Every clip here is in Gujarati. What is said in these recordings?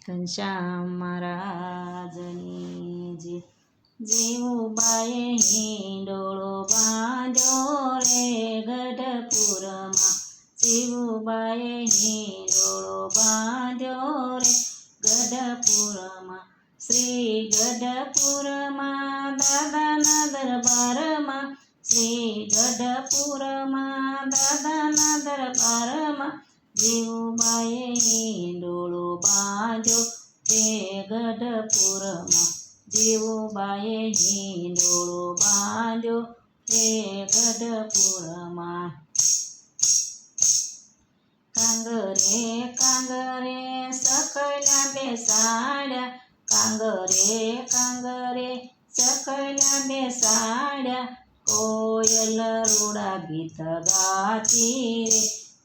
ઘનશ્યામ મહારાજની જય. જીવુબાએ હિંડોળો બાંધ્યો રે ગઢપુરમાં. જીવુબાએ હિંડોળો બાંધ્યો રે ગઢપુરમાં. શ્રી ગઢપુરમાં દાદાના દરબારમાં. શ્રી ગઢપુરમાં દાદાના દરબારમાં. જીવુબાએ હિંડોળો બાંધ્યો તે ગઢપુરમાં. જીવુબાએ હિંડોળો બાંધ્યો તે ગઢપુરમાં. કાંગરે કાંગરે સકલા બેસાડ્યા. કાંગરે કાંગરે સકલા બેસાડ્યા. કોયલ રૂડા ગીત ગાતી રે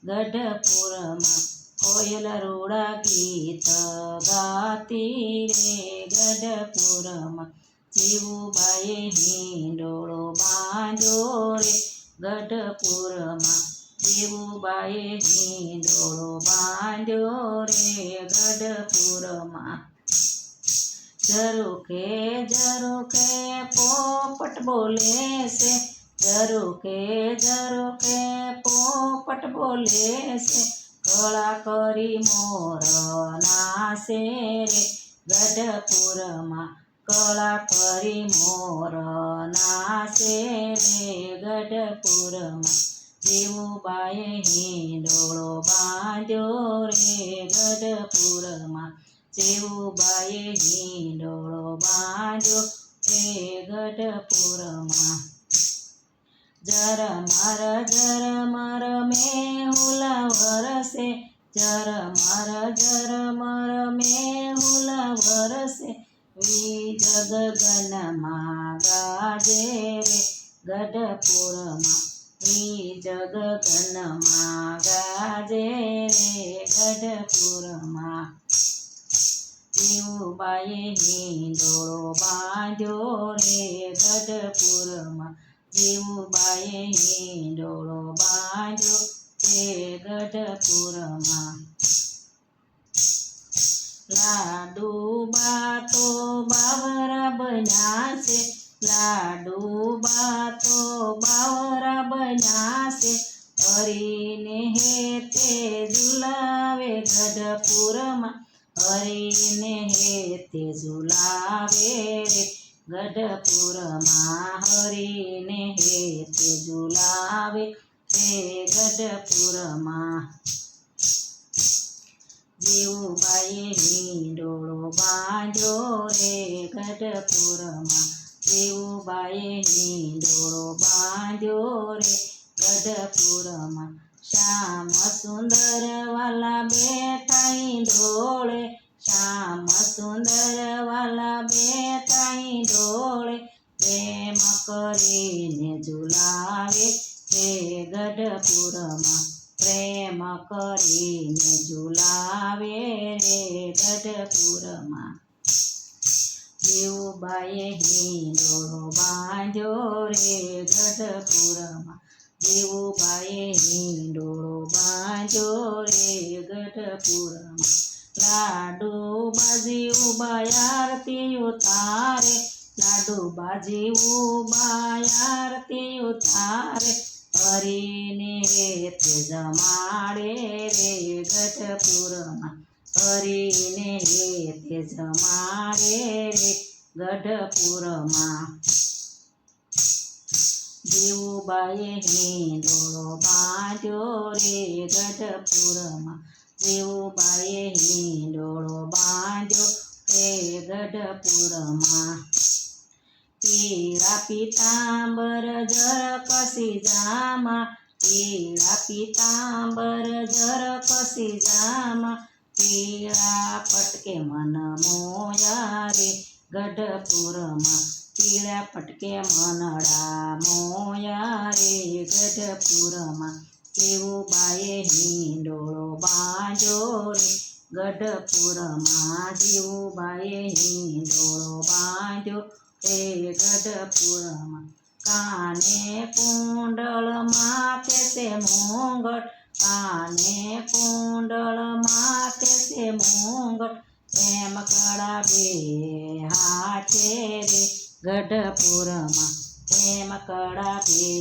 ગઢપુરમાં. કોયલ રૂડા ગીત ગાતી રે ગઢપુરમાં. જીવુબાએ હિંડોળો બાંધ્યો રે ગઢપુરમાં. જીવુબાએ હિંડોળો બાંધ્યો રે ગઢપુરમાં. ઝરૂખે ઝરૂખે પોપટ બોલે છે. ઝરૂખે ઝરૂખે પોપટ બોલે છે. કળા કરી મોર નાસે રે ગઢપુરમાં. કળા કરી મોર નાસે રે ગઢપુરમાં. જીવુબાએ હિંડોળો બાંધ્યો રે ગઢપુરમાં. જીવુબાએ હિંડોળો બાંધ્યો રે ગઢપુરમાં. ઝરમર ઝરમર મેહુલ વરસે. ઝરમર મેહુલ વરસે. વીજ ગગનમાં ગાજે રે ગઢપુરમાં. વીજ ગગનમાં ગાજે રે ગઢપુરમાં. જીવુબાએ હિંડોળો બાંધ્યો રે ગઢપુરમાં. જીવુબાએ હિંડોળો બાંધ્યો તે ગઢપુરમાં. લાડુબા તો બાવરા બન્યા છે. લાડુબા તો બાવરા બન્યા છે. હરીને હેતે ઝુલાવે ગઢપુરમાં. હરીને હેતે ઝુલાવે રે ગઢપુરમાં. હરીને હેતે ઝુલાવે રે ગઢપુરમાં. જીવુબાએ હિંડોળો બાંધ્યો રે ગઢપુરમાં. જીવુબાએ હિંડોળો બાંધ્યો રે ગઢપુરમાં. શ્યામ સુંદર વાલા બેઠા હિંડોળે. શ્યામ સુંદર વાલા બેઠા હિંડોળે. પ્રેમ કરીને ઝુલાવે રે ગઢપુરમાં. પ્રેમ કરીને ઝુલાવે રે ગઢપુરમાં. જીવુબાએ હિંડોળો બાંધ્યો રે ગઢપુરમાં. જીવુબાએ હિંડોળો બાંધ્યો રે ગઢપુરમાં. લાડુબા જીવુબા આરતી ઉતારે. લાડુબા જીવુબા આરતી ઉતારે. હરીને હેતે જમાડે રે ગઢપુરમાં. હરીને હેતે જમાડે રે ગઢપુરમાં. જીવુબાએ હિંડોળો બાંધ્યો રે ગઢપુરમાં. જીવુબાએ હિંડોળો બાંધ્યો રે ગઢપુરમાં. પીળા પીતાંબર ઝરકસી જામા. પીળા પીતાંબર ઝરકસી જામા. પીળા પટકે મન મોયા રે ગઢપુરમાં. પીળા પટકે મનડા મોયા રે ગઢપુરમાં. જીવુબાએ હિંડોળો બાંધ્યો રે ગઢપુરમાં. જીવુબાએ હિંડોળો બાંધ્યો રે ગઢપુરમાં. કાને કુંડળ માથે છે મુંગટ. કાને કુંડળ માથે છે મુંગટ. એમ કળા બે હાથે રે ગઢપુરમાં એમ કળા બે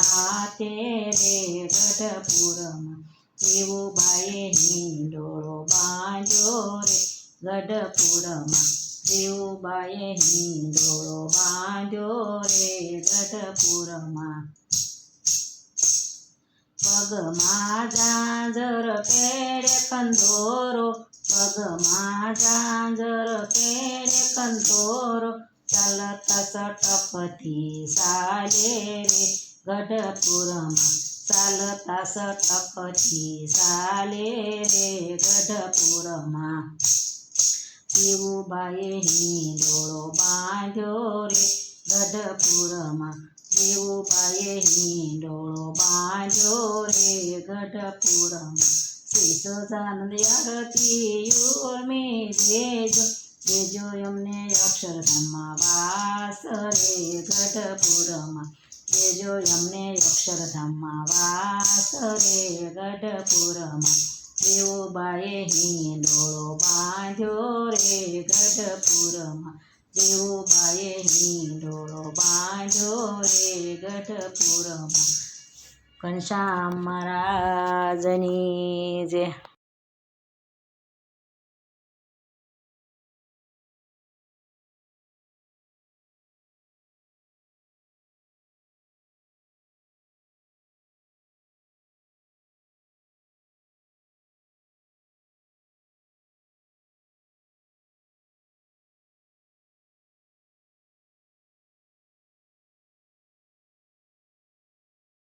હાથે રે ગઢપુરમાં જીવુબાઈએ હિંડોળો બાંધ્યો રે ગઢપુરમાં જીવુબાઈએ હિંડોળો બાંધ્યો રે ગઢપુરમાં પગમાં ઝાંઝર કેળે કંદોરો પગમાં ઝાંઝર કેળે કંદોરો ચાલતા સટકથી ચાલે રે ગઢપુરમાં ચાલતા સટકથી ચાલે રે ગઢપુરમાં જીવુબાઈએ હિંડોળો બાંધ્યો રે ગઢપુરમાં જીવુબાઈએ હિંડોળો બાંધ્યો રે ગઢપુરમાં શ્રી સહજાનંદ આરતી ઉર્મી દેજો એમને અક્ષરધામમાં વાસ રે ગઢપુરમાં દેજો એમને અક્ષરધામમાં વાસ રે ગઢપુરમાં જીવુબાઈએ હિંડોળો બાંધ્યો રે ગઢપુરમાં જીવુબાઈએ હિંડોળો બાંધ્યો રે ગઢપુરમાં ઘનશ્યામ મહારાજની જય